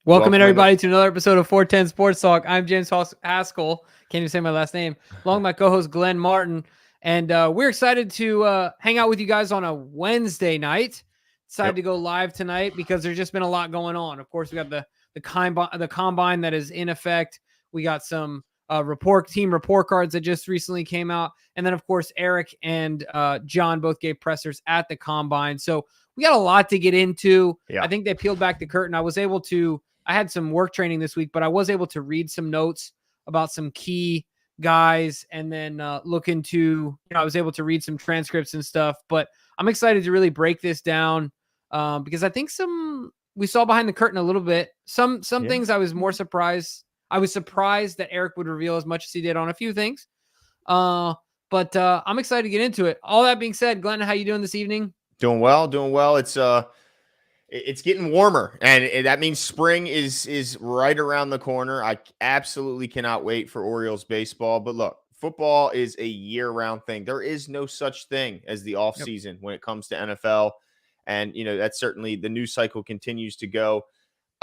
Welcome in, everybody, to another episode of 410 Sports Talk. I'm James Haskell. Can't even say my last name. Along with my co-host, Glenn Martin. And we're excited to hang out with you guys on a Wednesday night. Decided to go live tonight because there's just been a lot going on. Of course, we got the combine that is in effect. We got some team report cards that just recently came out. And then, of course, Eric and John both gave pressers at the combine. So we got a lot to get into. Yeah. I think they peeled back the curtain. I had some work training this week, but I was able to read some notes about some key guys and then I was able to read some transcripts and stuff, but I'm excited to really break this down because I think we saw behind the curtain a little bit. Some things I was more surprised. I was surprised that Eric would reveal as much as he did on a few things. But I'm excited to get into it. All that being said, Glenn, how you doing this evening? Doing well. It's getting warmer, and that means spring is right around the corner. I absolutely cannot wait for Orioles baseball. But look, football is a year-round thing. There is no such thing as the offseason when it comes to NFL. And, that's certainly the news cycle continues to go.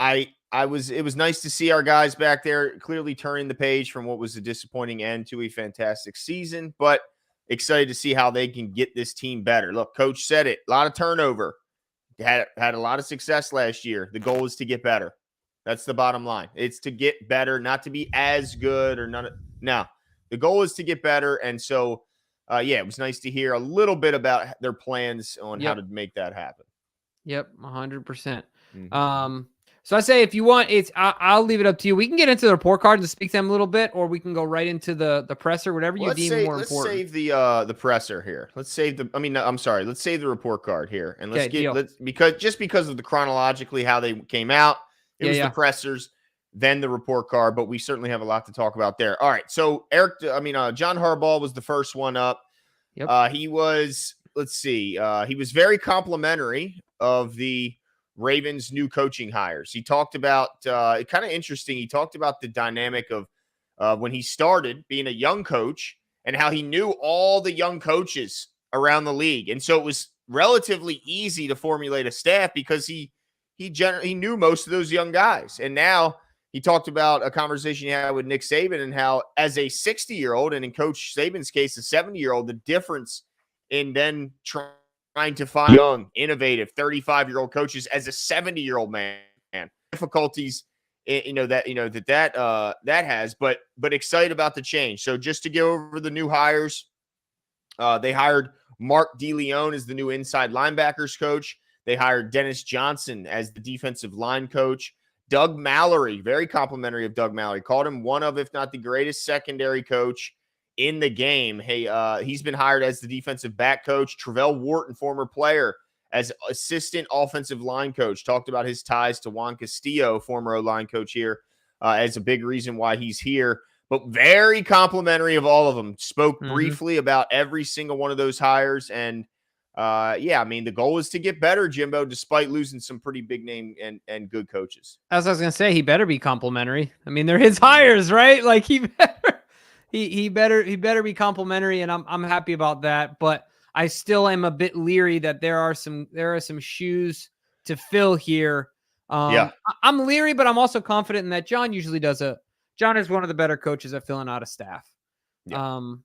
It was nice to see our guys back there clearly turning the page from what was a disappointing end to a fantastic season, but excited to see how they can get this team better. Look, coach said it, a lot of turnover. Had a lot of success last year. The goal is to get better. That's the bottom line. It's to get better, not to be as good or none. No, the goal is to get better. And so, it was nice to hear a little bit about their plans on how to make that happen. Yep, 100%. So I say, if you want, I'll leave it up to you. We can get into the report card and speak to them a little bit, or we can go right into the presser, whatever you deem more important. Let's save the presser here. Let's save let's save the report card here, and because of the chronologically how they came out. It was the pressers, then the report card, but we certainly have a lot to talk about there. All right, so John Harbaugh was the first one up. Yep. He was very complimentary of the Ravens' new coaching hires. He talked about kind of interesting. He talked about the dynamic of when he started being a young coach and how he knew all the young coaches around the league. And so it was relatively easy to formulate a staff because he knew most of those young guys. And now he talked about a conversation he had with Nick Saban and how, as a 60-year-old, and in Coach Saban's case, a 70-year-old, the difference in then trying to find young, innovative 35-year-old coaches as a 70-year-old man. Difficulties, that has, but excited about the change. So just to go over the new hires, they hired Mark DeLeon as the new inside linebackers coach. They hired Dennis Johnson as the defensive line coach. Doug Mallory, very complimentary of Doug Mallory, called him one of, if not the greatest secondary coach in the game. He's been hired as the defensive back coach. Travell Wharton, former player, as assistant offensive line coach, talked about his ties to Juan Castillo, former O-line coach here, as a big reason why he's here. But very complimentary of all of them. Spoke briefly about every single one of those hires. And the goal is to get better, Jimbo, despite losing some pretty big name and good coaches. As I was going to say, he better be complimentary. I mean, they're his hires, right? Like he better be complimentary, and I'm happy about that. But I still am a bit leery that there are some shoes to fill here. I'm leery, but I'm also confident in that John usually John is one of the better coaches at filling out a staff. That's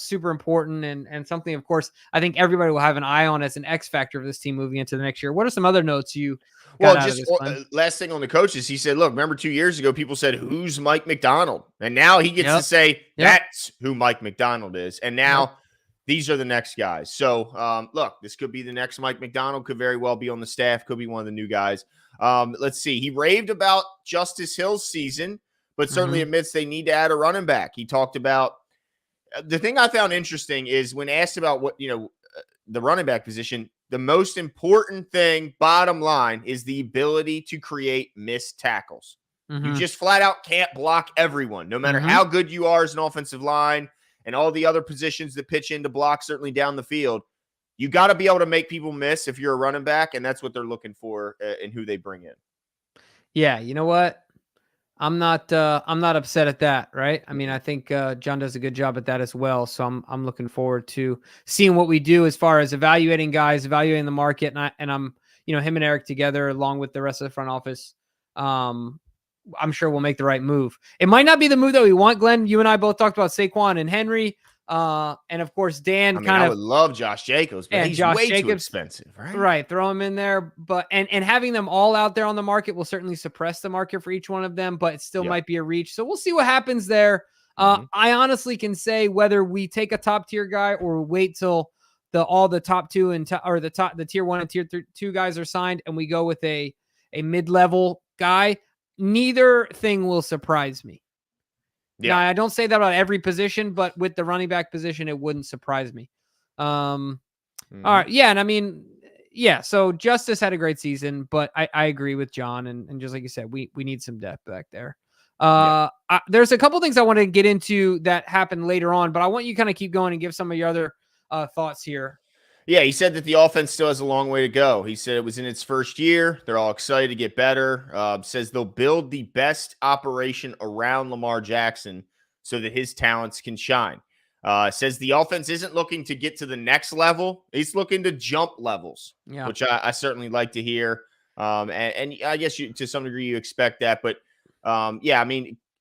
super important and something, of course, I think everybody will have an eye on as an X factor of this team moving into the next year. What are some other notes you got out of this, Glenn? Last thing on the coaches, he said, look, remember 2 years ago, people said, who's Mike McDonald? And now he gets to say, that's who Mike McDonald is. And now these are the next guys. So, look, this could be the next Mike McDonald, could very well be on the staff, could be one of the new guys. Let's see. He raved about Justice Hill's season, but certainly admits they need to add a running back. He talked about the thing I found interesting is when asked about what, the running back position, the most important thing, bottom line, is the ability to create missed tackles. You just flat out can't block everyone, no matter how good you are as an offensive line and all the other positions that pitch into block, certainly down the field. You got to be able to make people miss if you're a running back, and that's what they're looking for in who they bring in. Yeah, you know what? I'm not upset at that, right? I mean, I think John does a good job at that as well. So I'm looking forward to seeing what we do as far as evaluating guys, evaluating the market, and I'm him and Eric together, along with the rest of the front office, I'm sure we'll make the right move. It might not be the move that we want, Glenn. You and I both talked about Saquon and Henry. And of course, Dan I would love Josh Jacobs, but he's way too expensive, right? Right. Throw him in there. But and having them all out there on the market will certainly suppress the market for each one of them, but it still might be a reach. So we'll see what happens there. I honestly can say whether we take a top tier guy or wait till all the top two or the tier 1 and tier 2 guys are signed and we go with a mid-level guy. Neither thing will surprise me. Yeah. Now, I don't say that about every position, but with the running back position, it wouldn't surprise me. All right. Yeah. And so Justice had a great season, but I agree with John. And just like you said, we need some depth back there. There's a couple things I want to get into that happened later on, but I want you to kind of keep going and give some of your other thoughts here. Yeah, he said that the offense still has a long way to go. He said it was in its first year. They're all excited to get better. Says they'll build the best operation around Lamar Jackson so that his talents can shine. Says the offense isn't looking to get to the next level. He's looking to jump levels, which I certainly like to hear. And I guess to some degree you expect that. But,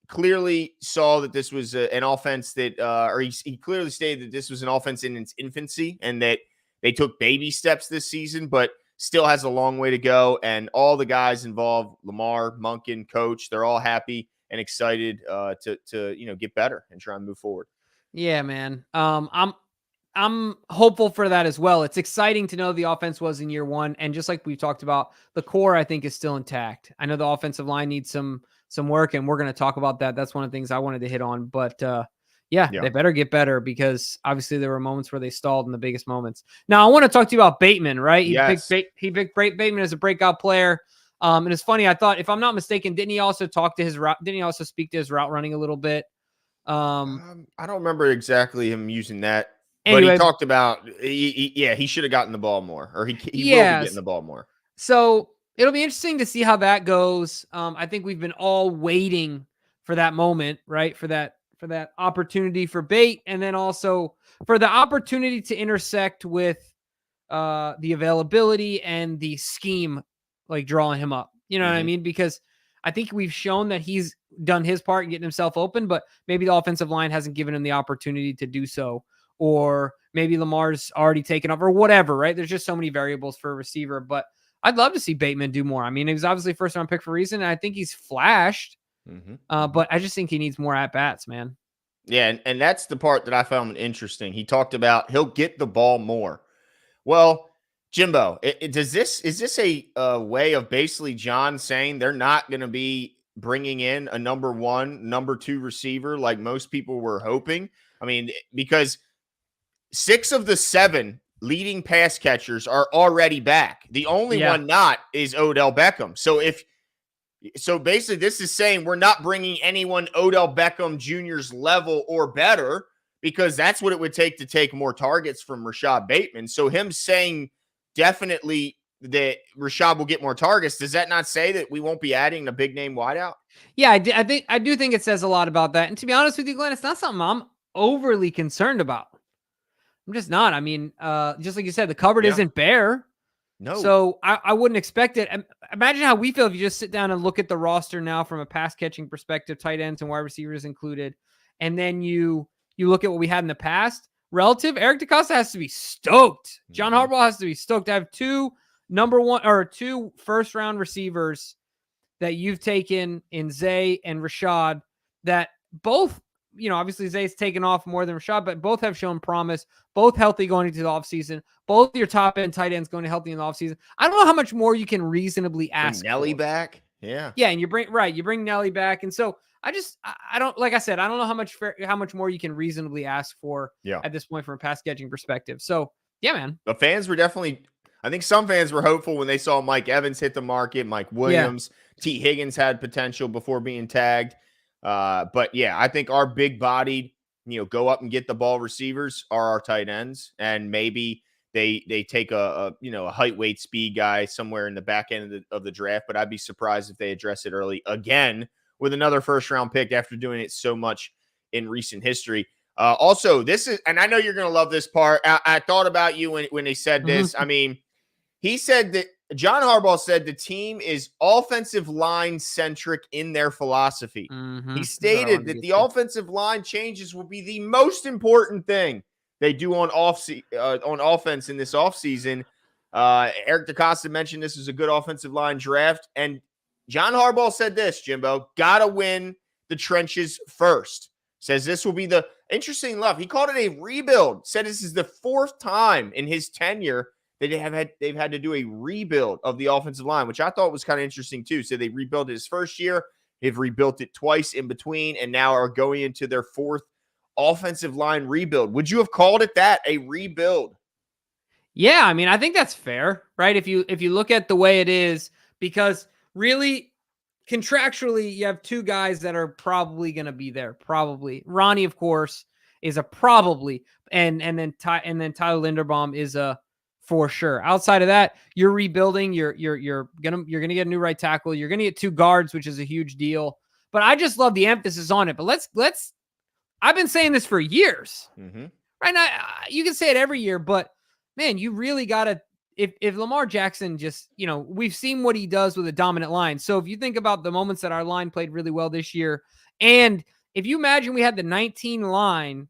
clearly saw that this was an offense that he clearly stated that this was an offense in its infancy and that they took baby steps this season, but still has a long way to go. And all the guys involved, Lamar, Monken, coach, they're all happy and excited to get better and try and move forward. Yeah, man. I'm hopeful for that as well. It's exciting to know the offense was in year one. And just like we've talked about, the core, I think, is still intact. I know the offensive line needs some work, and we're going to talk about that. That's one of the things I wanted to hit on. But they better get better because obviously there were moments where they stalled in the biggest moments. Now, I want to talk to you about Bateman, right? He picked Bateman as a breakout player. And it's funny, I thought, if I'm not mistaken, didn't he also speak to his route running a little bit? I don't remember exactly him using that. Anyway, but he talked about, he should have gotten the ball more, or he will be getting the ball more. So it'll be interesting to see how that goes. I think we've been all waiting for that moment, right? For that opportunity for Bate, and then also for the opportunity to intersect with the availability and the scheme, like drawing him up. You know what I mean? Because I think we've shown that he's done his part in getting himself open, but maybe the offensive line hasn't given him the opportunity to do so. Or maybe Lamar's already taken off or whatever, right? There's just so many variables for a receiver, but I'd love to see Bateman do more. I mean, he was obviously first round pick for a reason. And I think he's flashed, but I just think he needs more at bats, man. Yeah. And that's the part that I found interesting. He talked about he'll get the ball more. Well, Jimbo, is this a way of basically John saying they're not going to be bringing in a number 1, number 2 receiver like most people were hoping? I mean, because 6 of the 7 leading pass catchers are already back. The only one not is Odell Beckham. So basically this is saying we're not bringing anyone Odell Beckham Jr.'s level or better, because that's what it would take to take more targets from Rashad Bateman. So him saying definitely that Rashad will get more targets, does that not say that we won't be adding a big name wideout? Yeah, I do think it says a lot about that. And to be honest with you, Glenn, it's not something I'm overly concerned about. I'm just not. I mean, just like you said, the cupboard isn't bare. No. So I wouldn't expect it. Imagine how we feel if you just sit down and look at the roster now from a pass catching perspective, tight ends and wide receivers included. And then you look at what we had in the past. Relative, Eric DeCosta has to be stoked. John Harbaugh has to be stoked to have 2 first-round receivers that you've taken in Zay and Rashad that both, obviously Zay's taken off more than Rashad, but both have shown promise, both healthy going into the offseason, both your top-end tight ends going healthy in the offseason. I don't know how much more you can reasonably ask. Bring Nelly back? Yeah. Yeah, and you bring Nelly back. And so I don't, like I said, I don't know how much more you can reasonably ask for at this point from a pass catching perspective. So, yeah, man. The fans were I think some fans were hopeful when they saw Mike Evans hit the market, Mike Williams, T. Higgins had potential before being tagged. But yeah, I think our big bodied, go up and get the ball receivers are our tight ends. And maybe they take a height, weight, speed guy somewhere in the back end of the draft, but I'd be surprised if they address it early again with another first round pick after doing it so much in recent history. Also, this is, and I know you're going to love this part. I thought about you when they said this. I mean, he said that John Harbaugh said the team is offensive line centric in their philosophy. He stated that the offensive line changes will be the most important thing they do on offense in this offseason. Eric DeCosta mentioned this is a good offensive line draft. And John Harbaugh said this, Jimbo, gotta win the trenches first. Says this will be the interesting enough. He called it a rebuild. Said this is the 4th time in his tenure that they've had to do a rebuild of the offensive line, which I thought was kind of interesting too. So they rebuilt it his first year. They've rebuilt it twice in between, and now are going into their 4th offensive line rebuild. Would you have called it that, a rebuild? Yeah, I mean, I think that's fair, right? If you look at the way it is, because really contractually, you have 2 guys that are probably going to be there. Probably Ronnie, of course, is a probably, and then Tyler Linderbaum is a for sure. Outside of that, you're rebuilding. You're gonna get a new right tackle. You're gonna get 2 guards, which is a huge deal. But I just love the emphasis on it. But let's. I've been saying this for years. Right now, you can say it every year, but man, you really gotta. If Lamar Jackson just, we've seen what he does with a dominant line. So if you think about the moments that our line played really well this year, and if you imagine we had the 19 line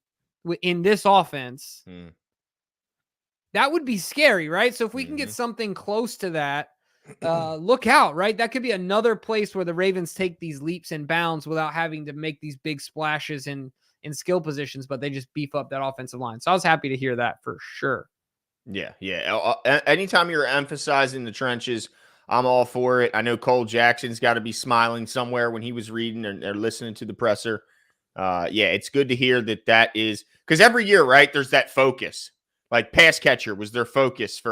in this offense, that would be scary, right? So if we can get something close to that, look out, right? That could be another place where the Ravens take these leaps and bounds without having to make these big splashes in skill positions, but they just beef up that offensive line. So I was happy to hear that for sure. Yeah. Anytime you're emphasizing the trenches, I'm all for it. I know Cole Jackson's got to be smiling somewhere when he was reading or listening to the presser. It's good to hear that is, because every year, right, there's that focus. Like pass catcher was their focus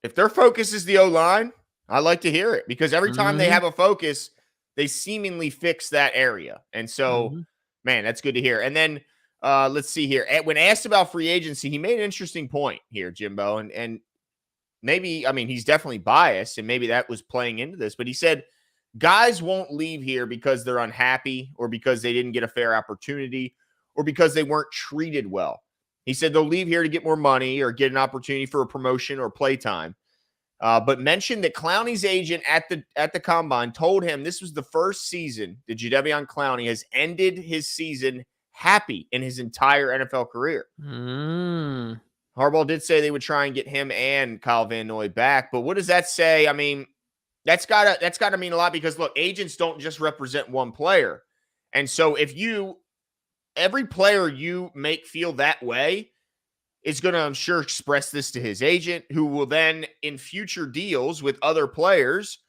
if their focus is the O-line, I like to hear it, because every time they have a focus, they seemingly fix that area. And so, man, that's good to hear. And then let's see here. When asked about free agency, he made an interesting point here, Jimbo. And maybe, I mean, he's definitely biased, and maybe that was playing into this, but he said guys won't leave here because they're unhappy or because they didn't get a fair opportunity or because they weren't treated well. He said they'll leave here to get more money or get an opportunity for a promotion or play time. But mentioned that Clowney's agent at the combine told him this was the first season that Jadeveon Clowney has ended his season happy in his entire NFL career. Harbaugh did say they would try and get him and Kyle Van Noy back, but what does that say? I mean, that's gotta mean a lot, because look, agents don't just represent one player. And so if every player you make feel that way is going to, I'm sure, express this to his agent, who will then in future deals with other players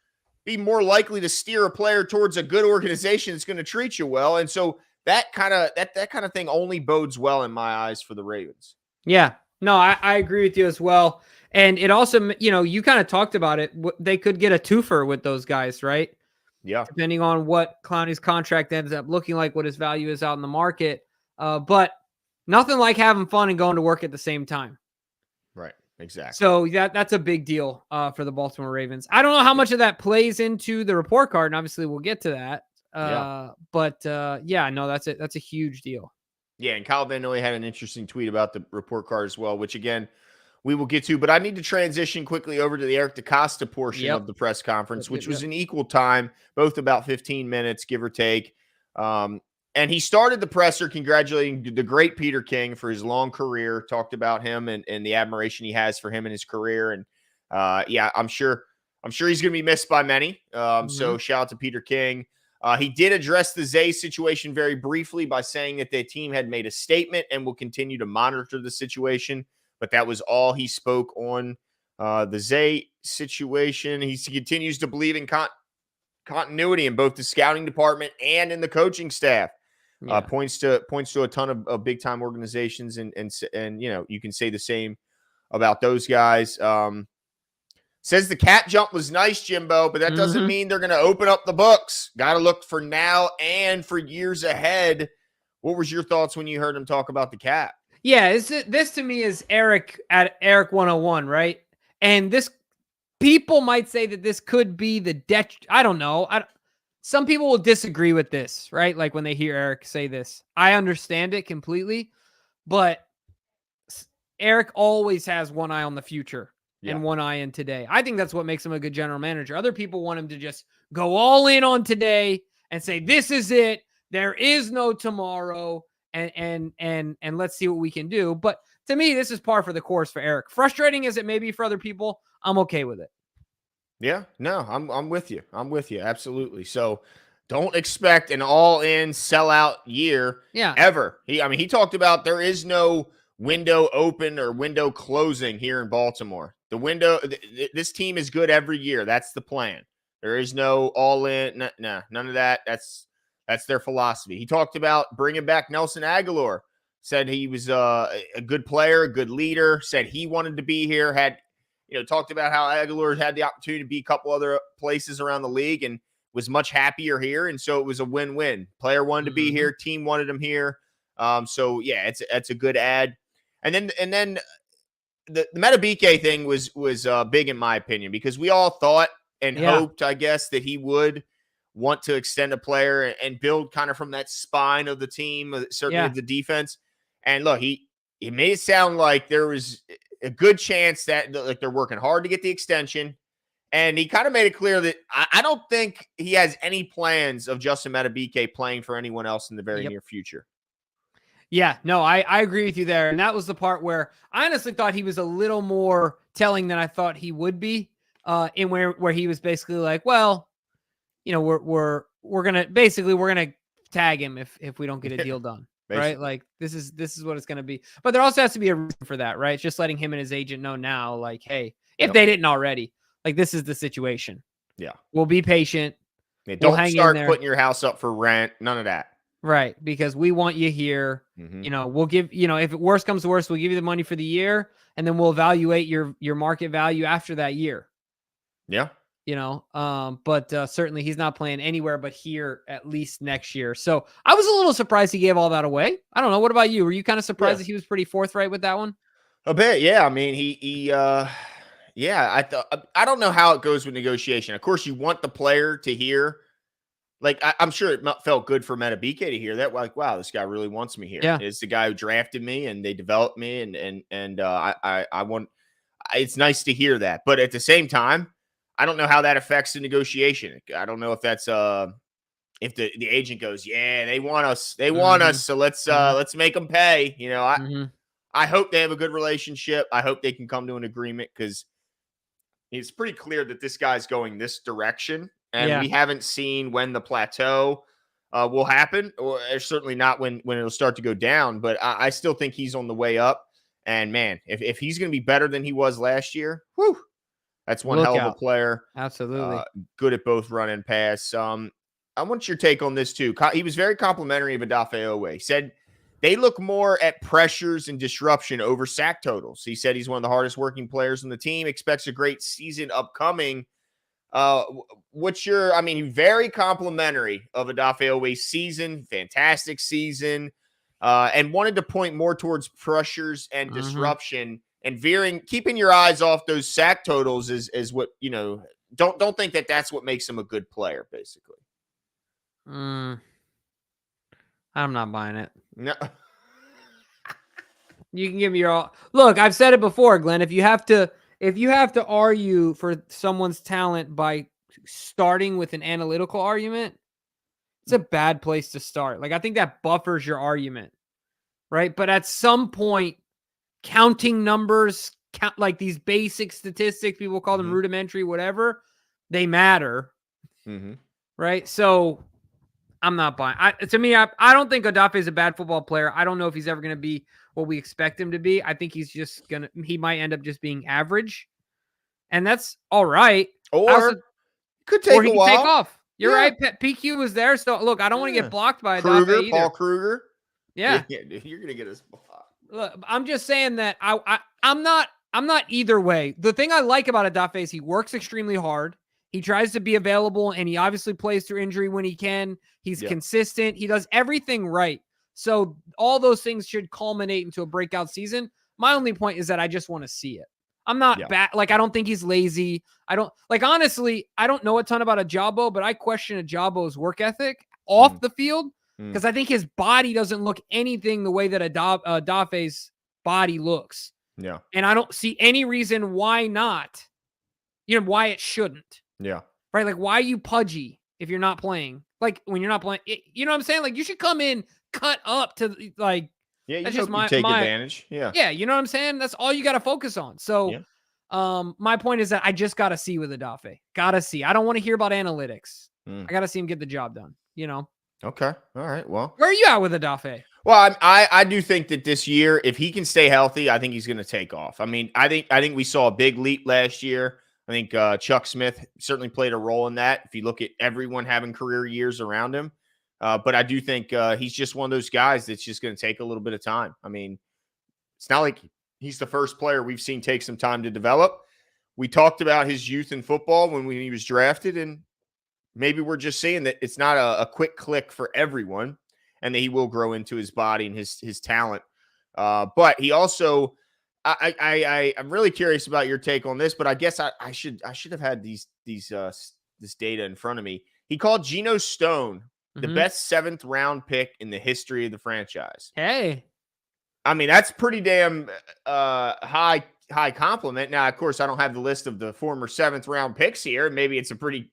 be more likely to steer a player towards a good organization that's going to treat you well. And so that kind of thing only bodes well in my eyes for the Ravens. Yeah, no, I agree with you as well. And it also, you kind of talked about it. They could get a twofer with those guys, right? Yeah. Depending on what Clowney's contract ends up looking like, what his value is out in the market. But nothing like having fun and going to work at the same time. Right. Exactly. So that's a big deal for the Baltimore Ravens. I don't know how much of that plays into the report card, and obviously we'll get to that. But that's a huge deal. Yeah, and Kyle Van Noy had an interesting tweet about the report card as well, which again we will get to. But I need to transition quickly over to the Eric DeCosta portion of the press conference, which was an equal time, both about 15 minutes, give or take. And he started the presser congratulating the great Peter King for his long career, talked about him and the admiration he has for him in his career. And I'm sure he's going to be missed by many. So shout out to Peter King. He did address the Zay situation very briefly by saying that the team had made a statement and will continue to monitor the situation. But that was all he spoke on the Zay situation. He continues to believe in continuity in both the scouting department and in the coaching staff. Points to a ton of big time organizations, and you can say the same about those guys. Says the cat jump was nice, Jimbo, but that doesn't mean they're going to open up the books. Got to look for now and for years ahead. What was your thoughts when you heard him talk about the cap? Yeah, this to me is Eric at Eric 101, right? And this, people might say that this could be the I don't know. Some people will disagree with this, right? Like when they hear Eric say this. I understand it completely, but Eric always has one eye on the future. and one eye in today. I think that's what makes him a good general manager. Other people want him to just go all in on today and say, this is it. There is no tomorrow. And let's see what we can do. But to me, this is par for the course for Eric. Frustrating as it may be for other people, I'm okay with it. Yeah, no, I'm with you. I'm with you. Absolutely. So don't expect an all-in sellout year ever. He talked about there is no window open or window closing here in Baltimore. The window, this team is good every year. That's the plan. There is no all-in. None of that. That's their philosophy. He talked about bringing back Nelson Aguilar. Said he was a good player, a good leader. Said he wanted to be here. Talked about how Aguilar had the opportunity to be a couple other places around the league and was much happier here. And so it was a win-win. Player wanted to be here. Team wanted him here. So yeah, it's a good ad. And then the Madubuike thing was big in my opinion, because we all thought and hoped, I guess, that he would want to extend a player and build kind of from that spine of the team, certainly the defense. And look, he made it sound like there was a good chance that like they're working hard to get the extension. And he kind of made it clear that I don't think he has any plans of Justin Madubuike playing for anyone else in the very near future. Yeah, no, I agree with you there. And that was the part where I honestly thought he was a little more telling than I thought he would be, in where he was basically like, well, we're gonna tag him if we don't get a deal done. Right? Like this is what it's gonna be. But there also has to be a reason for that, right? It's just letting him and his agent know now, like, hey, if they didn't already, like this is the situation. Yeah. We'll be patient. Yeah, don't start putting your house up for rent. None of that. Right. Because we want you here. We'll give, if worst comes to worst, we'll give you the money for the year and then we'll evaluate your market value after that year. Yeah. But certainly he's not playing anywhere but here at least next year. So I was a little surprised he gave all that away. I don't know. What about you? Were you kind of surprised that he was pretty forthright with that one? A bit. Yeah. I mean, I don't know how it goes with negotiation. Of course, you want the player to hear. Like, I'm sure it felt good for Madubuike to hear that. Like, wow, this guy really wants me here. Yeah. It's the guy who drafted me and they developed me. And I want, it's nice to hear that. But at the same time, I don't know how that affects the negotiation. I don't know if that's if the agent goes, yeah, they want us. They want us. So let's make them pay. I hope they have a good relationship. I hope they can come to an agreement because it's pretty clear that this guy's going this direction. And we haven't seen when the plateau will happen, or certainly not when it'll start to go down. But I still think he's on the way up. And man, if he's going to be better than he was last year, whew, that's one hell of a player. Absolutely. Good at both run and pass. I want your take on this too. He was very complimentary of Odafe. He said they look more at pressures and disruption over sack totals. He said he's one of the hardest working players on the team, expects a great season upcoming. Very complimentary of Odafe season, fantastic season, and wanted to point more towards pressures and disruption and keeping your eyes off those sack totals is what, don't think that that's what makes him a good player, basically. I'm not buying it. No. You can give me look, I've said it before, Glenn, if you have to argue for someone's talent by starting with an analytical argument, it's a bad place to start. Like, I think that buffers your argument, right? But at some point, counting numbers, like these basic statistics, people call them rudimentary, whatever, they matter, right? So I'm not buying. To me, I don't think Odafe is a bad football player. I don't know if he's ever going to be what we expect him to be. I think he might end up just being average, and that's all right. Or could take a while. Take off. You're right. PQ was there. So look, I don't want to get blocked by Odafe either. Paul Kruger. Yeah. You're going to get us blocked. Look, I'm just saying that I'm not either way. The thing I like about Odafe is he works extremely hard. He tries to be available, and he obviously plays through injury when he can. He's consistent. He does everything right. So all those things should culminate into a breakout season. My only point is that I just want to see it. I'm not bad. Like, I don't think he's lazy. Honestly, I don't know a ton about Ajabo, but I question Ajabo's work ethic off the field because I think his body doesn't look anything the way that Odafe's body looks. Yeah. And I don't see any reason why not, why it shouldn't. Yeah. Right? Like, why are you pudgy if you're not playing? Like, when you're not playing, you know what I'm saying? Like, you should come in, cut up to, like, Yeah, you that's hope just you take advantage. Yeah. Yeah, you know what I'm saying? That's all you got to focus on. So, my point is that I just got to see with Adafe. Got to see. I don't want to hear about analytics. I got to see him get the job done, Okay. All right. Well, where are you at with Adafe? Well, I do think that this year, if he can stay healthy, I think he's going to take off. I mean, I think we saw a big leap last year. I think Chuck Smith certainly played a role in that. If you look at everyone having career years around him, but I do think he's just one of those guys that's just going to take a little bit of time. I mean, it's not like he's the first player we've seen take some time to develop. We talked about his youth in football when he was drafted, and maybe we're just seeing that it's not a quick click for everyone, and that he will grow into his body and his talent. But he also, I'm really curious about your take on this. But I guess I should have had this data in front of me. He called Geno Stone the best 7th round pick in the history of the franchise. Hey, I mean, that's pretty damn high compliment. Now, of course, I don't have the list of the former 7th round picks here. Maybe it's a pretty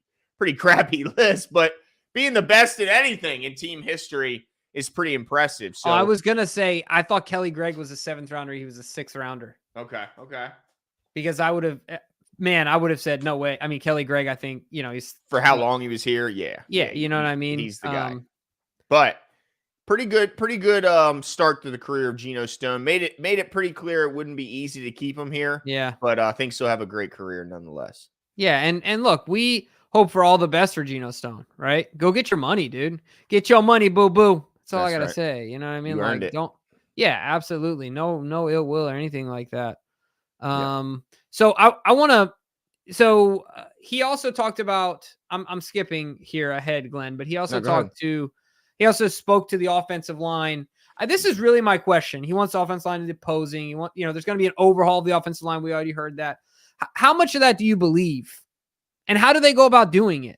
crappy list, but being the best at anything in team history is pretty impressive. So I was gonna say I thought Kelly Gregg was a 7th rounder. He was a 6th rounder. Okay. Because I would have said no way. I mean, Kelly Gregg, I think he's for how long he was here. Yeah, you know what I mean. He's the guy. But pretty good start to the career of Geno Stone. Made it pretty clear it wouldn't be easy to keep him here. Yeah, but I think he'll have a great career nonetheless. Yeah, and look, we hope for all the best for Geno Stone, right? Go get your money, dude. Get your money, boo boo. That's all I gotta say. You know what I mean? You earned it. Yeah, absolutely. No ill will or anything like that. So I want to. So he also talked about. I'm skipping here ahead, Glenn, but he also He also spoke to the offensive line. This is really my question. He wants the offensive line to be opposing. There's going to be an overhaul of the offensive line. We already heard that. How much of that do you believe? And how do they go about doing it?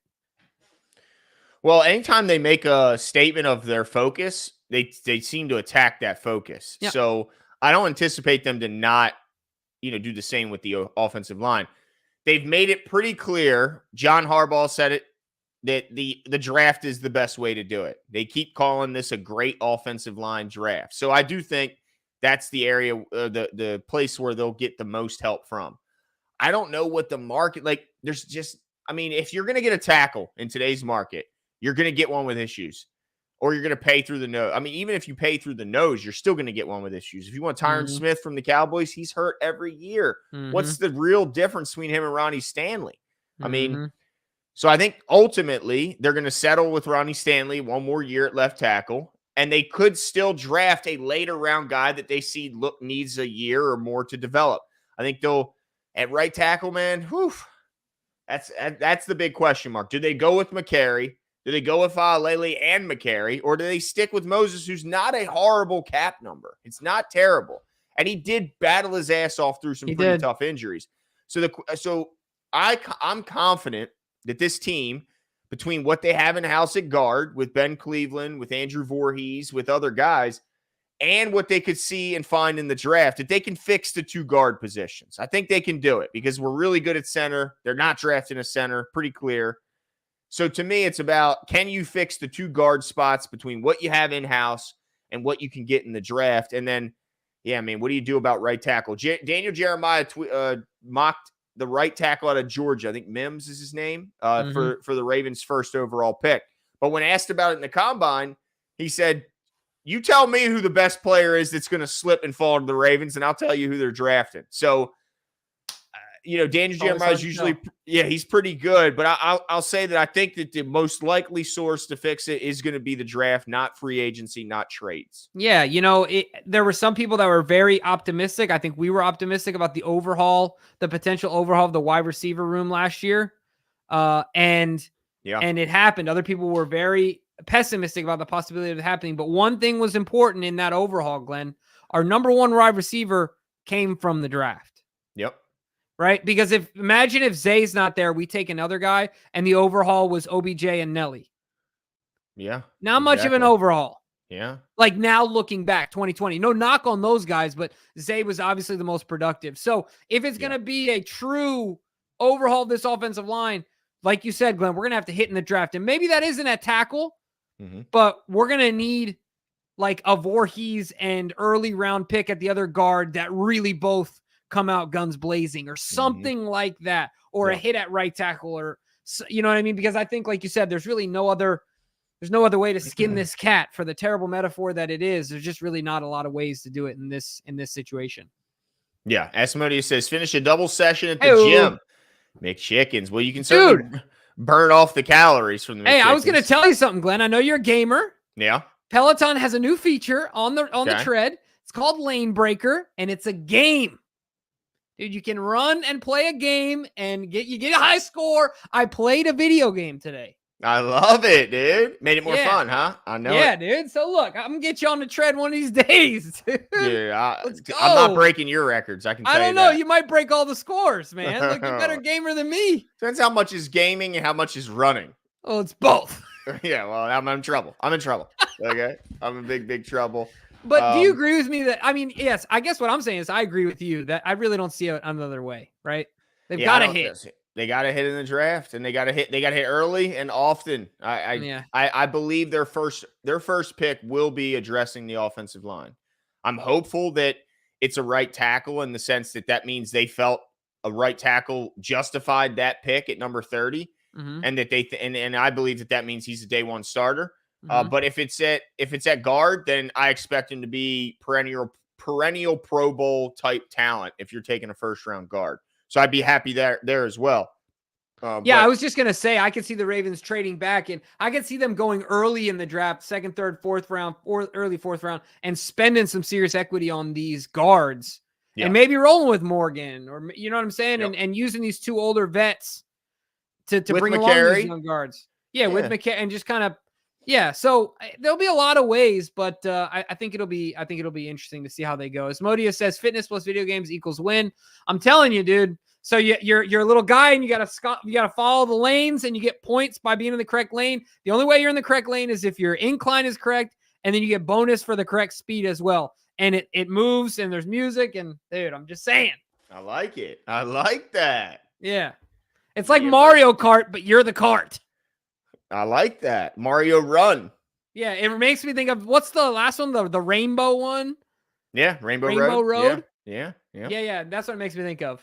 Well, anytime they make a statement of their focus, they seem to attack that focus. Yeah. So I don't anticipate them to not, do the same with the offensive line. They've made it pretty clear. John Harbaugh said it, that the draft is the best way to do it. They keep calling this a great offensive line draft. So I do think that's the area, the place where they'll get the most help from. I don't know what the market, there's just, if you're going to get a tackle in today's market, you're going to get one with issues, or you're going to pay through the nose. Even if you pay through the nose, you're still going to get one with issues. If you want Tyron Smith from the Cowboys, he's hurt every year. What's the real difference between him and Ronnie Stanley? So I think ultimately they're going to settle with Ronnie Stanley one more year at left tackle, and they could still draft a later round guy that they see needs a year or more to develop. I think they'll at right tackle, man. That's the big question mark. Do they go with McCary? Do they go with Lele and McCary, or do they stick with Moses, who's not a horrible cap number? It's not terrible, and he did battle his ass off through some pretty tough injuries. So I'm confident that this team, between what they have in house at guard with Ben Cleveland, with Andrew Voorhees, with other guys, and what they could see and find in the draft, that they can fix the 2 guard positions. I think they can do it because we're really good at center. They're not drafting a center, pretty clear. So to me, it's about, can you fix the 2 guard spots between what you have in-house and what you can get in the draft? And then, what do you do about right tackle? Daniel Jeremiah mocked the right tackle out of Georgia. I think Mims is his name, for the Ravens' first overall pick. But when asked about it in the combine, he said, you tell me who the best player is that's going to slip and fall to the Ravens, and I'll tell you who they're drafting. So, Daniel Jeremiah is usually, he's pretty good. But I'll say that I think that the most likely source to fix it is going to be the draft, not free agency, not trades. Yeah, there were some people that were very optimistic. I think we were optimistic about the potential overhaul of the wide receiver room last year. And it happened. Other people were very pessimistic about the possibility of it happening. But one thing was important in that overhaul, Glenn. Our number 1 wide receiver came from the draft. Yep. Right? Because imagine if Zay's not there, we take another guy, and the overhaul was OBJ and Nelly. Yeah. Not much of an overhaul. Yeah. Like now looking back, 2020, no knock on those guys, but Zay was obviously the most productive. So if it's going to be a true overhaul of this offensive line, like you said, Glenn, we're going to have to hit in the draft. And maybe that isn't at tackle, but we're going to need like a Voorhees and early round pick at the other guard that really both come out guns blazing or something like that, or a hit at right tackle, or, you know what I mean? Because I think, like you said, there's no other way to skin this cat, for the terrible metaphor that it is. There's just really not a lot of ways to do it in this situation. Yeah. Asmodeus says, finish a double session at the gym. McChickens. Well, you can certainly burn off the calories from the McChickens. Hey, I was going to tell you something, Glenn. I know you're a gamer. Yeah. Peloton has a new feature on the tread. It's called Lane Breaker, and it's a game. Dude, you can run and play a game and get a high score. I played a video game today. I love it, dude. Made it more fun, huh? I know. Yeah, dude. So look, I'm gonna get you on the tread one of these days. Dude, Let's go. I'm not breaking your records. I can tell you that. I don't know. You might break all the scores, man. Look, you're a better gamer than me. Depends how much is gaming and how much is running. Oh, it's both. Yeah, well, I'm in trouble. Okay? I'm in big trouble. But do you agree with me that, I mean, yes, I guess what I'm saying is I agree with you that I really don't see another way, right? They've got to hit. They got to hit in the draft, and they got to hit early and often. I believe their first pick will be addressing the offensive line. I'm hopeful that it's a right tackle, in the sense that means they felt a right tackle justified that pick at number 30, and that and I believe that means he's a day one starter. But if it's at guard, then I expect him to be perennial Pro Bowl type talent if you're taking a first round guard. So I'd be happy there as well. I was just going to say, I could see the Ravens trading back, and I could see them going early in the draft, second, third, fourth round, or early fourth round, and spending some serious equity on these guards, and maybe rolling with Morgan, or, you know what I'm saying? And using these two older vets to bring along these young guards. Yeah, with McCary, and just kind of, so there'll be a lot of ways, but I think it'll be interesting to see how they go. Asmodeus says fitness plus video games equals win. I'm telling you, dude. So you're a little guy, and you gotta follow the lanes, and you get points by being in the correct lane. The only way you're in the correct lane is if your incline is correct, and then you get bonus for the correct speed as well. And it moves, and there's music, and dude, I'm just saying. I like it. I like that. Yeah, it's like Mario Kart, but you're the cart. I like that. Mario Run. Yeah, it makes me think of, what's the last one? The rainbow one? Yeah, Rainbow Road. Yeah. That's what it makes me think of.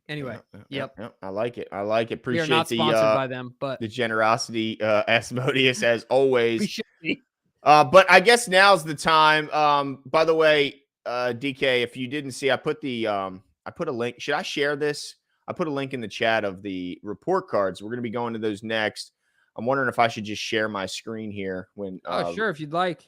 Anyway, yep. I like it. Appreciate we are not sponsored by them, but the generosity, Asmodeus, as always. We should be. But I guess now's the time. By the way, DK, if you didn't see, I put a link. Should I share this? I put a link in the chat of the report cards. We're going to be going to those next. I'm wondering if I should just share my screen here when. Sure, if you'd like.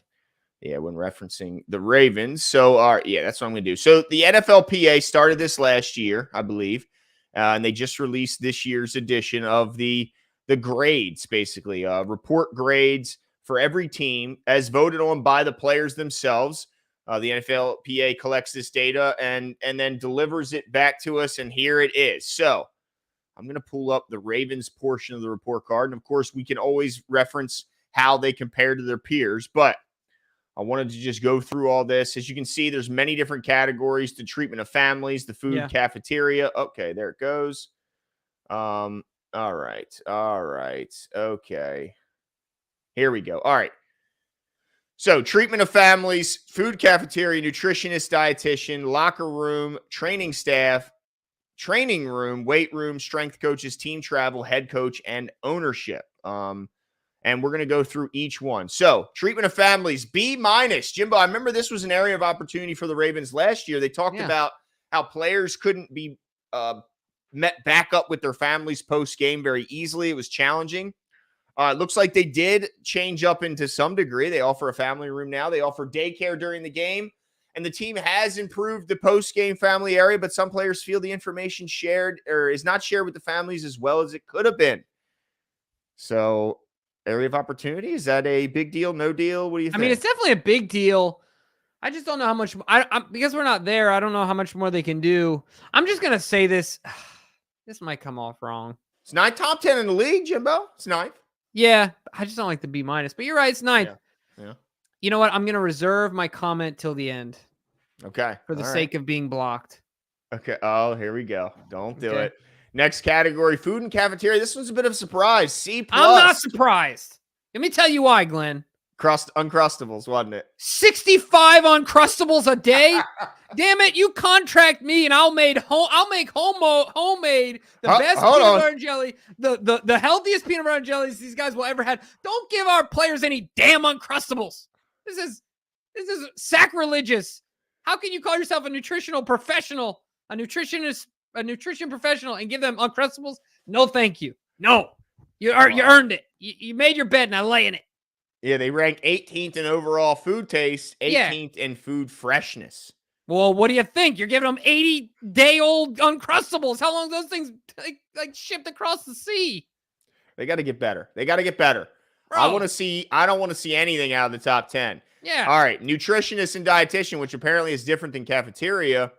Yeah, when referencing the Ravens. So, that's what I'm going to do. So, the NFLPA started this last year, I believe, and they just released this year's edition of the grades, basically, report grades for every team as voted on by the players themselves. The NFLPA collects this data and then delivers it back to us, and here it is. So, I'm going to pull up the Ravens portion of the report card, and of course, we can always reference how they compare to their peers, but I wanted to just go through all this. As you can see, there's many different categories: the treatment of families, the food cafeteria. Okay, there it goes. All right. Okay. Here we go. All right. So, treatment of families, food cafeteria, nutritionist, dietitian, locker room, training staff, training room, weight room, strength coaches, team travel, head coach, and ownership. And we're going to go through each one. So, treatment of families, B-. Jimbo, I remember this was an area of opportunity for the Ravens last year. They talked about how players couldn't be met back up with their families post-game very easily. It was challenging. It looks like they did change up into some degree. They offer a family room now. They offer daycare during the game. And the team has improved the post-game family area, but some players feel the information shared or is not shared with the families as well as it could have been. So, area of opportunity, is that a big deal, no deal? What do you think? I mean, it's definitely a big deal. I just don't know how much, because we're not there, I don't know how much more they can do. I'm just going to say this. This might come off wrong. It's not top 10 in the league, Jimbo. It's ninth. Yeah, I just don't like the B-. But you're right, it's ninth. Yeah. You know what? I'm going to reserve my comment till the end. Okay. For the sake of being blocked. Okay. Oh, here we go. Don't do it. Next category, food and cafeteria. This one's a bit of a surprise. C+. I'm not surprised. Let me tell you why, Glenn. Uncrustables, wasn't it? 65 Uncrustables a day? Damn it, you contract me and I'll make homemade the best peanut butter and jelly, the healthiest peanut butter and jellies these guys will ever had. Don't give our players any damn Uncrustables. This is sacrilegious. How can you call yourself a nutritional professional, a nutrition professional, and give them Uncrustables? No, thank you. No, you earned it. You made your bed, and I lay in it. Yeah, they rank 18th in overall food taste, 18th in food freshness. Well, what do you think? You're giving them 80-day-old Uncrustables. How long those things like shipped across the sea? They got to get better. Bro. I don't want to see anything out of the top 10. Yeah. All right. Nutritionist and dietitian, which apparently is different than cafeteria.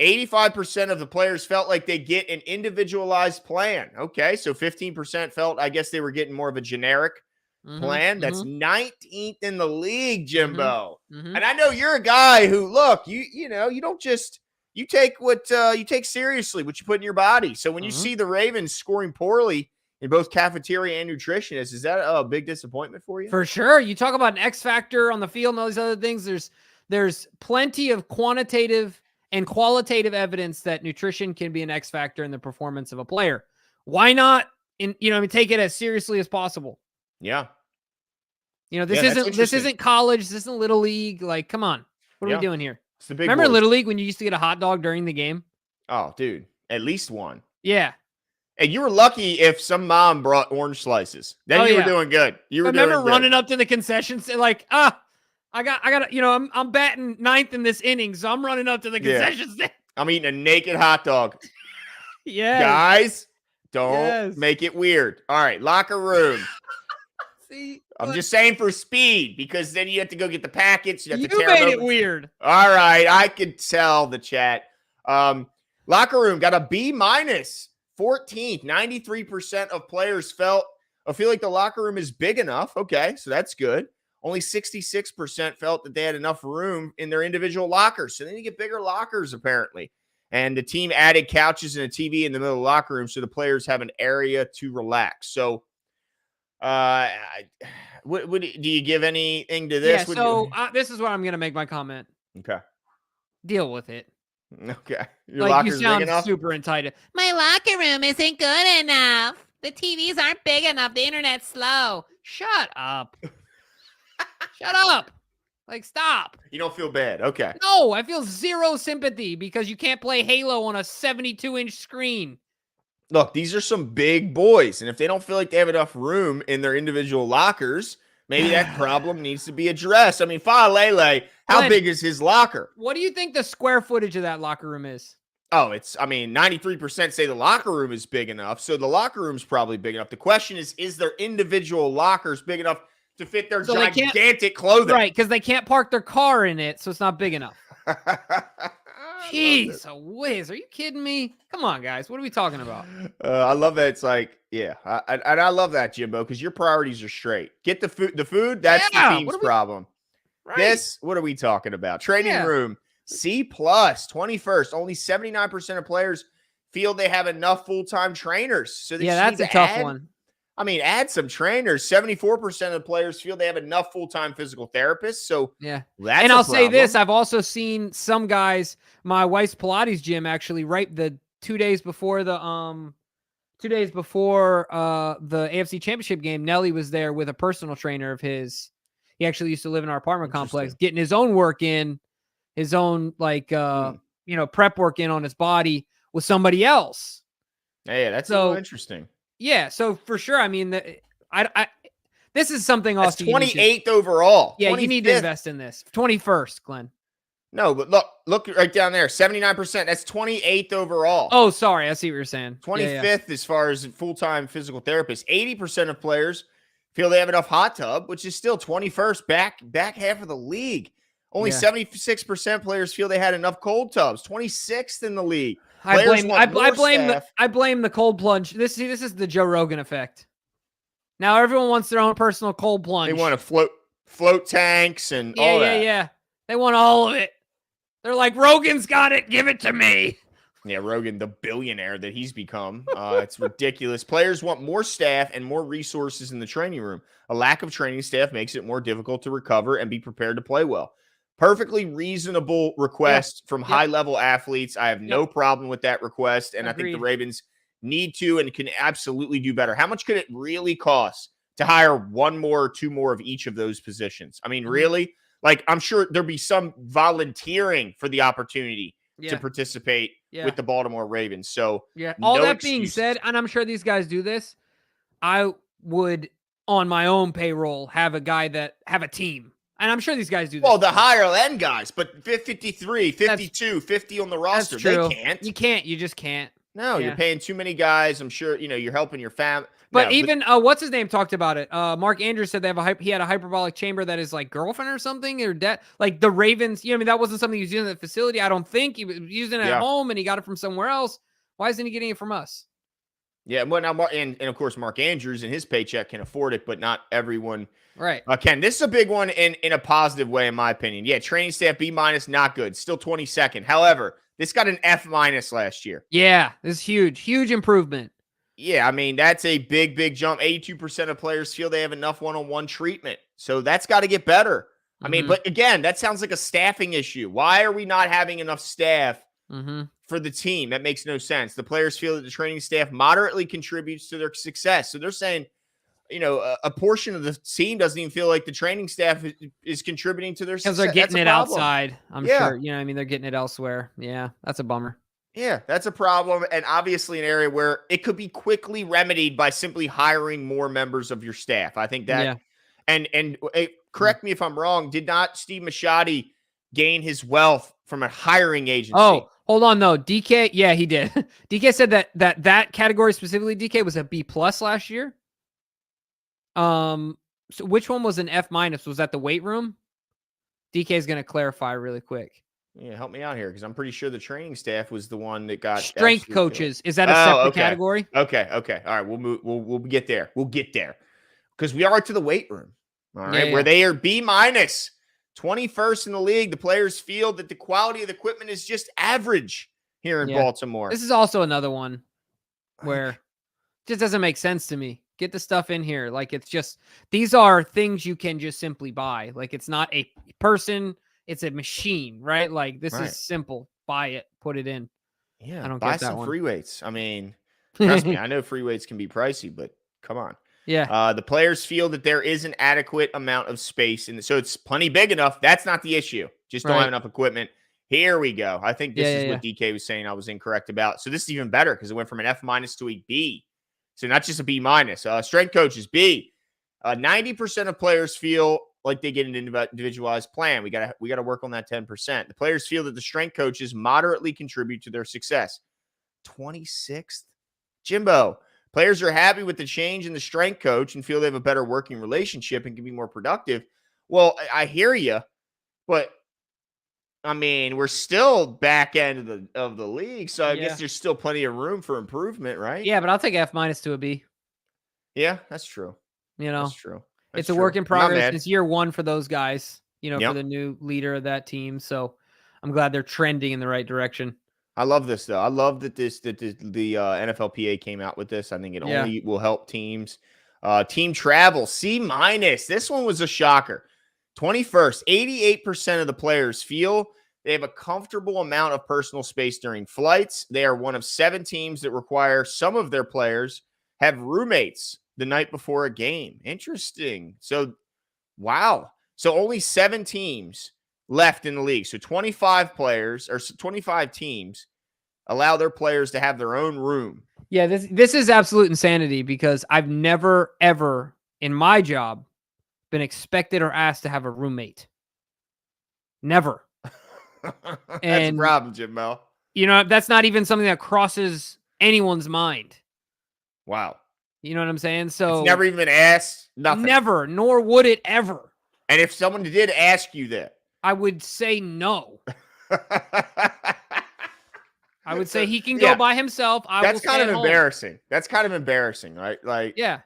85% of the players felt like they get an individualized plan. Okay. So 15% felt, I guess they were getting more of a generic plan. That's 19th in the league, Jimbo. And I know you're a guy who, look, you don't just, you take seriously what you put in your body. So when you see the Ravens scoring poorly in both cafeteria and nutritionist, is that a big disappointment for you? For sure. You talk about an X factor on the field and all these other things. There's plenty of quantitative and qualitative evidence that nutrition can be an X factor in the performance of a player. Why not take it as seriously as possible? Yeah. This isn't college. This isn't Little League. Like, come on. What are we doing here? Remember in Little League when you used to get a hot dog during the game? Oh, dude. At least one. Yeah. And you were lucky if some mom brought orange slices. Then you were doing good. Remember running up to the concessions like, I got, I'm batting ninth in this inning, so I'm running up to the concessions. I'm eating a naked hot dog. Yeah. Guys, don't make it weird. All right, locker room. I'm just saying for speed, because then you have to go get the packets. You made it weird. All right, I could tell the chat. Locker room got a B-. 14th. 93% of players feel like the locker room is big enough. Okay, so that's good. Only 66% felt that they had enough room in their individual lockers. So they need to get bigger lockers, apparently. And the team added couches and a TV in the middle of the locker room so the players have an area to relax. So, do you give anything to this? Yeah, so this is where I'm going to make my comment. Okay. Deal with it. Okay. Your locker's big enough? Super entitled. My locker room isn't good enough. The TVs aren't big enough. The internet's slow. Shut up. Shut up. Like, stop. You don't feel bad. Okay. No, I feel zero sympathy because you can't play Halo on a 72-inch screen. Look, these are some big boys, and if they don't feel like they have enough room in their individual lockers, maybe that problem needs to be addressed. I mean, Fa'alele, how big is his locker? What do you think the square footage of that locker room is? Oh, 93% say the locker room is big enough, so the locker room's probably big enough. The question is their individual lockers big enough to fit their gigantic clothing? Right, because they can't park their car in it, so it's not big enough. Jeez, whiz. Are you kidding me? Come on, guys. What are we talking about? I love that. It's like, I love that, Jimbo, because your priorities are straight. Get the food. The food, that's the team's problem. Right. This, what are we talking about? Training room, C+, 21st. Only 79% of players feel they have enough full-time trainers. So that's a tough one. I mean, add some trainers. 74% of players feel they have enough full-time physical therapists. So that's I'll say this. I've also seen some guys, my wife's Pilates gym actually, right the 2 days before the AFC Championship game, Nelly was there with a personal trainer of his. He actually used to live in our apartment complex, getting his own work in, his own prep work in on his body with somebody else. Yeah, that's so interesting. Yeah, so for sure. I mean, this is something else. 28th overall. Yeah, 25th. You need to invest in this. 21st, Glenn. No, but look right down there. 79%. That's 28th overall. Oh, sorry. I see what you're saying. 25th as far as full-time physical therapists. 80% of players feel they have enough hot tub, which is still 21st, back half of the league. Only 76% players feel they had enough cold tubs. 26th in the league. I blame the cold plunge. This is the Joe Rogan effect. Now everyone wants their own personal cold plunge. They want to float tanks and all that. Yeah. They want all of it. They're like, Rogan's got it. Give it to me. Yeah, Rogan, the billionaire that he's become. It's ridiculous. Players want more staff and more resources in the training room. A lack of training staff makes it more difficult to recover and be prepared to play well. Perfectly reasonable request from high-level athletes. I have no problem with that request, and Agreed. I think the Ravens need to and can absolutely do better. How much could it really cost to hire one more or two more of each of those positions? I mean, really? Like, I'm sure there'll be some volunteering for the opportunity to participate with the Baltimore Ravens. So, all no that excuses. being said, and I'm sure these guys do this, I would, on my own payroll, have a team. And I'm sure these guys do this. Well, the higher end guys, but 53, 52, 50 on the roster. That's true. They can't. You can't. You just can't. No, you're paying too many guys. I'm sure, you're helping your family. But what's his name talked about it. Mark Andrews said he had a hyperbolic chamber that is like girlfriend or something, or like the Ravens. That wasn't something he was using at the facility. I don't think he was using it at home, and he got it from somewhere else. Why isn't he getting it from us? Yeah, well, now and of course Mark Andrews and his paycheck can afford it, but not everyone can. This is a big one in a positive way, in my opinion. Yeah, training staff B-, not good, still 22nd. However, this got an F- last year. Yeah, this is huge improvement. Yeah, I mean, that's a big jump. 82% of players feel they have enough one-on-one treatment, so that's got to get better. I mean, but again, that sounds like a staffing issue. Why are we not having enough staff for the team? That makes no sense. The players feel that the training staff moderately contributes to their success. So they're saying, a portion of the team doesn't even feel like the training staff is contributing to their success. Because they're getting it outside. I'm sure. They're getting it elsewhere. Yeah, that's a bummer. Yeah, that's a problem. And obviously an area where it could be quickly remedied by simply hiring more members of your staff. I think that, and correct me if I'm wrong, did not Steve Machadi gain his wealth from a hiring agency? Oh, hold on, though. DK, yeah, he did. DK said that category specifically, DK, was a B+ last year. So which one was an F-? Was that the weight room? DK is going to clarify really quick. Yeah, help me out here, because I'm pretty sure the training staff was the one that got strength coaches. Is that a separate category? Okay. All right, we'll get there. We'll get there, because we are to the weight room. All right, where they are B-, 21st in the league. The players feel that the quality of the equipment is just average here in Baltimore. This is also another one where it just doesn't make sense to me. Get the stuff in here. Like, it's just, these are things you can just simply buy. Like, it's not a person, it's a machine, right? Like, this is simple. Buy it, put it in. Yeah, I don't buy get that some one. free weights. I mean, trust me, I know free weights can be pricey, but come on. Yeah. The players feel that there is an adequate amount of space, and so it's plenty big enough. That's not the issue. Just don't have enough equipment. Here we go. I think this is what DK was saying I was incorrect about. So this is even better, because it went from an F- to a B. So not just a B-. Strength coaches, B. 90% of players feel like they get an individualized plan. We got to work on that 10%. The players feel that the strength coaches moderately contribute to their success. 26th? Jimbo. Players are happy with the change in the strength coach and feel they have a better working relationship and can be more productive. Well, I hear you, but I mean, we're still back end of the league, so I guess there's still plenty of room for improvement, right? Yeah, but I'll take F- to a B. Yeah, that's true. That's true. It's a work in progress. It's year one for those guys, for the new leader of that team. So I'm glad they're trending in the right direction. I love this, though. I love that the NFLPA came out with this. I think it only will help teams. Team travel, C-. This one was a shocker. 21st, 88% of the players feel they have a comfortable amount of personal space during flights. They are one of 7 teams that require some of their players have roommates the night before a game. Interesting. So, wow. So only 7 teams left in the league. So 25 players or 25 teams allow their players to have their own room. Yeah, this is absolute insanity, because I've never, ever in my job been expected or asked to have a roommate. Never. That's a problem, Jim Mel. That's not even something that crosses anyone's mind. Wow. You know what I'm saying? So it's never even been asked. Nothing. Never, nor would it ever. And if someone did ask you that, I would say no. I would say he can go by himself. That's kind of embarrassing. That's kind of embarrassing, right? Like, yeah.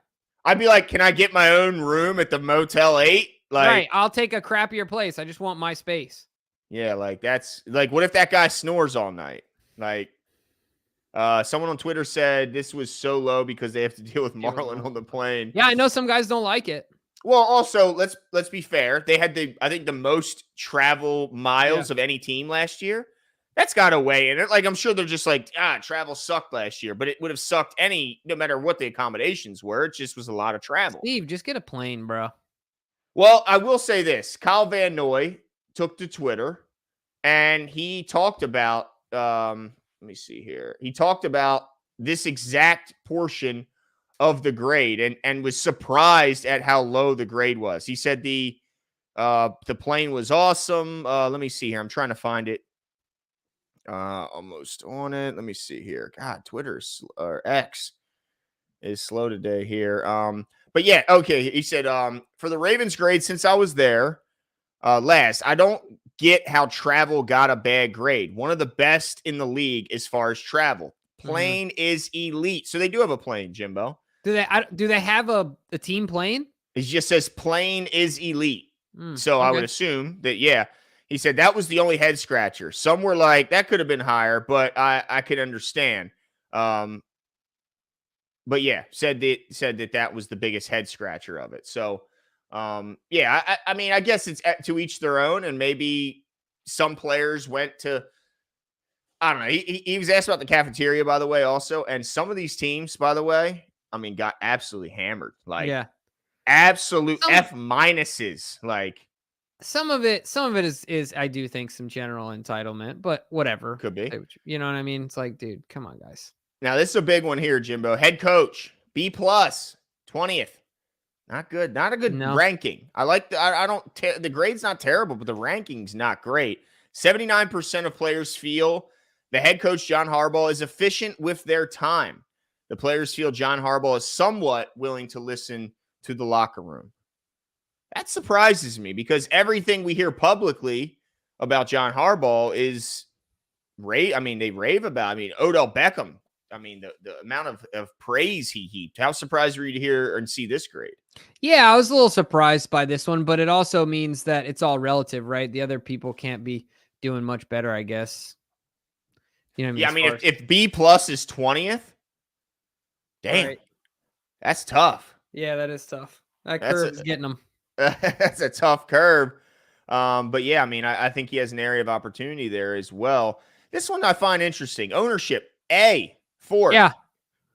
I'd be like, can I get my own room at the Motel 8? Like, right. I'll take a crappier place. I just want my space. Yeah, like that's like, what if that guy snores all night? Like, someone on Twitter said this was so low because they have to deal with Marlon on the plane. Yeah, I know some guys don't like it. Well, also let's be fair. They had I think the most travel miles of any team last year. That's got to weigh in it. Like, I'm sure they're just like, travel sucked last year, but it would have sucked no matter what the accommodations were. It just was a lot of travel. Steve, just get a plane, bro. Well, I will say this. Kyle Van Noy took to Twitter and he talked about, let me see here. He talked about this exact portion of the grade and was surprised at how low the grade was. He said the plane was awesome. Let me see here. I'm trying to find it. Almost on it. Let me see here. God, Twitter's or X is slow today here. But yeah, okay. He said, for the Ravens grade, since I was there last, I don't get how travel got a bad grade. One of the best in the league as far as travel. Plane is elite. So they do have a plane, Jimbo. Do they have a team plane? It just says plane is elite. So I would assume that, yeah. He said that was the only head scratcher. Some were like, that could have been higher, but I could understand. But yeah, said that was the biggest head scratcher of it. So, yeah, I mean, I guess it's to each their own, and maybe some players went to, I don't know. He was asked about the cafeteria, by the way, also, and some of these teams, by the way, I mean, got absolutely hammered, like absolute F minuses, like. Some of it is I do think some general entitlement, but whatever. Could be. You know what I mean? It's like, dude, come on, guys. Now, this is a big one here, Jimbo. Head coach, B+, 20th. Not good. Not a good ranking. I like the grade's not terrible, but the ranking's not great. 79% of players feel the head coach, John Harbaugh, is efficient with their time. The players feel John Harbaugh is somewhat willing to listen to the locker room. That surprises me because everything we hear publicly about John Harbaugh is they rave about. I mean, Odell Beckham. I mean, the amount of praise he heaped. How surprised were you to hear and see this grade? Yeah, I was a little surprised by this one, but it also means that it's all relative, right? The other people can't be doing much better, I guess. You know what I mean? Yeah, I mean, if B+ is 20th, damn, that's tough. Yeah, that is tough. That curve is getting them. That's a tough curve. But yeah, I mean, I think he has an area of opportunity there as well. This one I find interesting. Ownership, A4. Yeah.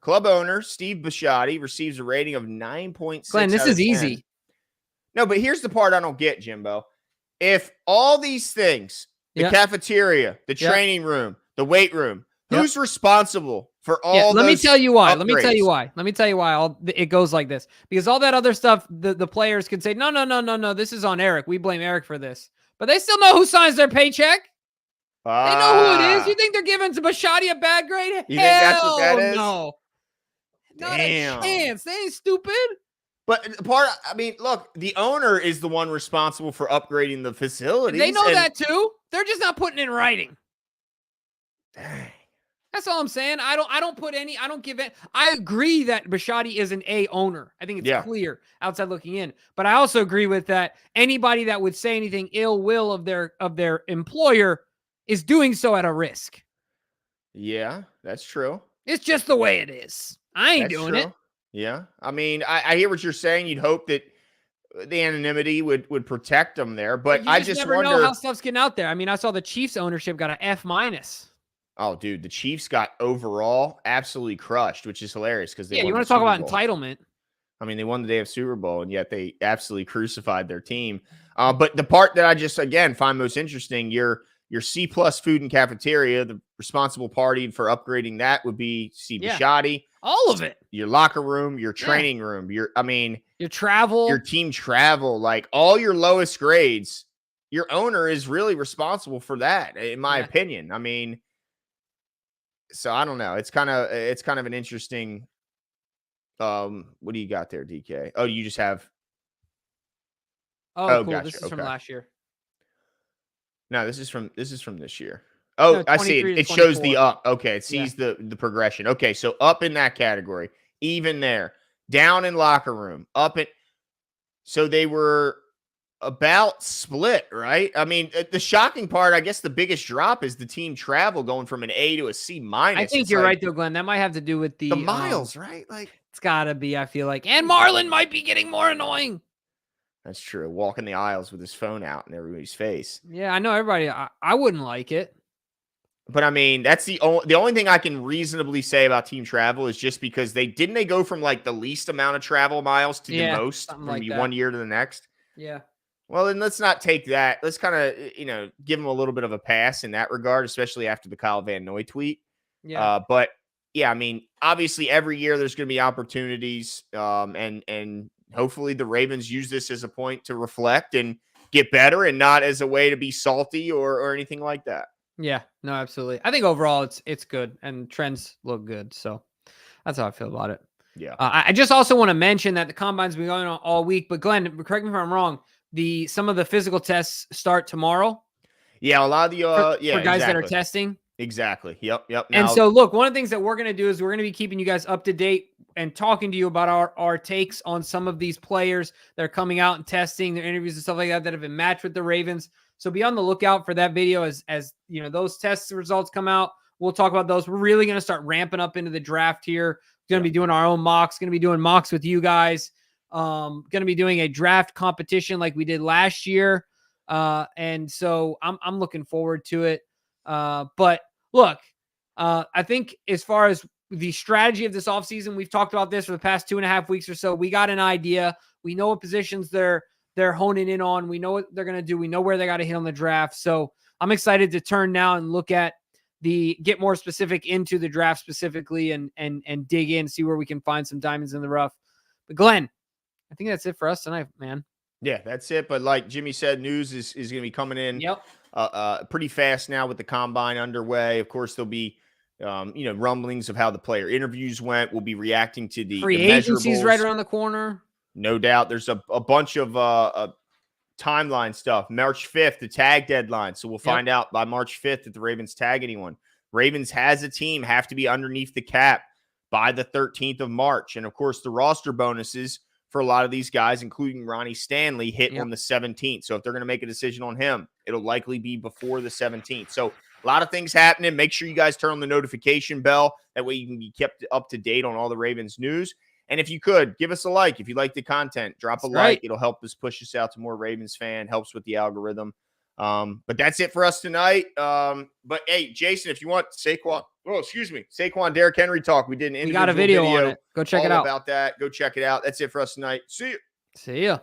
Club owner Steve Bisciotti receives a rating of 9.6. Glenn, this is easy. No, but here's the part I don't get, Jimbo. If all these things, the cafeteria, the training room, the weight room, who's responsible for all let me tell you why. Upgrades? Let me tell you why it goes like this. Because all that other stuff, the players can say, no, this is on Eric. We blame Eric for this. But they still know who signs their paycheck. They know who it is. You think they're giving Bisciotti a bad grade? You think that's what that is? No. Not a chance. They ain't stupid. But look, the owner is the one responsible for upgrading the facilities. They know that too. They're just not putting it in writing. Dang. That's all I'm saying. I don't give it. I agree that Bisciotti is an A owner. I think it's clear outside looking in. But I also agree with that. Anybody that would say anything ill will of their employer is doing so at a risk. Yeah, that's true. It's just the way it is. I ain't doing it. Yeah. I mean, I hear what you're saying. You'd hope that the anonymity would protect them there. But I just never wonder know how stuff's getting out there. I mean, I saw the Chiefs ownership got an F-. Oh, dude, the Chiefs got overall absolutely crushed, which is hilarious because they won you want the to talk Super about Bowl. entitlement. I mean, they won the day of Super Bowl, and yet they absolutely crucified their team. But the part that I just, again, find most interesting, your C+ food and cafeteria, the responsible party for upgrading that would be Steve Bisciotti. All of it. Your locker room, your training room, your travel, your team travel, like all your lowest grades, your owner is really responsible for that, in my opinion. I mean, so I don't know. It's kind of an interesting. What do you got there, DK? Oh, you just have. Oh, cool. Gotcha. This is from last year. No, this is from this year. Oh, no, I see it. It shows the up. Okay, it sees the progression. Okay, so up in that category, even there, down in locker room, up in. So they were about split, right? I mean, the shocking part, I guess the biggest drop is the team travel going from an A to a C minus. I think you're right though, Glenn. That might have to do with the miles, right? Like it's gotta be, I feel like. And Marlon might be getting more annoying. That's true. Walking the aisles with his phone out in everybody's face. Yeah, I know everybody. I wouldn't like it. But I mean, that's the only thing I can reasonably say about team travel is just because they go from like the least amount of travel miles to the most from like one year to the next. Yeah. Well, then let's not take that. Let's kind of, give them a little bit of a pass in that regard, especially after the Kyle Van Noy tweet. Yeah. But yeah, I mean, obviously every year there's going to be opportunities, and hopefully the Ravens use this as a point to reflect and get better, and not as a way to be salty or anything like that. Yeah, no, absolutely. I think overall it's good and trends look good. So that's how I feel about it. Yeah. I just also want to mention that the combine's been going on all week. But Glenn, correct me if I'm wrong. Some of the physical tests start tomorrow. Yeah, a lot of the for guys that are testing. Exactly. Yep. Now, and so look, one of the things that we're going to do is we're going to be keeping you guys up to date and talking to you about our takes on some of these players that are coming out and testing their interviews and stuff like that have been matched with the Ravens. So be on the lookout for that video as those test results come out. We'll talk about those. We're really going to start ramping up into the draft here. Going to be doing our own mocks. Going to be doing mocks with you guys. Going to be doing a draft competition like we did last year. And so I'm looking forward to it. But look, I think as far as the strategy of this offseason, we've talked about this for the past 2.5 weeks or so. We got an idea. We know what positions they're honing in on. We know what they're going to do. We know where they got to hit on the draft. So I'm excited to turn now and look at get more specific into the draft specifically and dig in, see where we can find some diamonds in the rough. But Glenn, I think that's it for us tonight, man. Yeah, that's it. But like Jimmy said, news is going to be coming in pretty fast now with the combine underway. Of course, there'll be rumblings of how the player interviews went. We'll be reacting to the free agency's right around the corner. No doubt. There's a bunch of timeline stuff. March 5th, the tag deadline. So we'll find out by March 5th if the Ravens tag anyone. Ravens has a team, have to be underneath the cap by the 13th of March. And of course, the roster bonuses for a lot of these guys, including Ronnie Stanley, hit on the 17th. So if they're going to make a decision on him, it'll likely be before the 17th. So a lot of things happening. Make sure you guys turn on the notification bell. That way you can be kept up to date on all the Ravens news. And if you could, give us a like. If you like the content, drop a like. It'll help us push us out to more Ravens fan. Helps with the algorithm. But that's it for us tonight. But hey, Jason, if you want Saquon Derrick Henry talk, we did an individual got a video on it. Go check it out about that. Go check it out. That's it for us tonight. See you. See ya.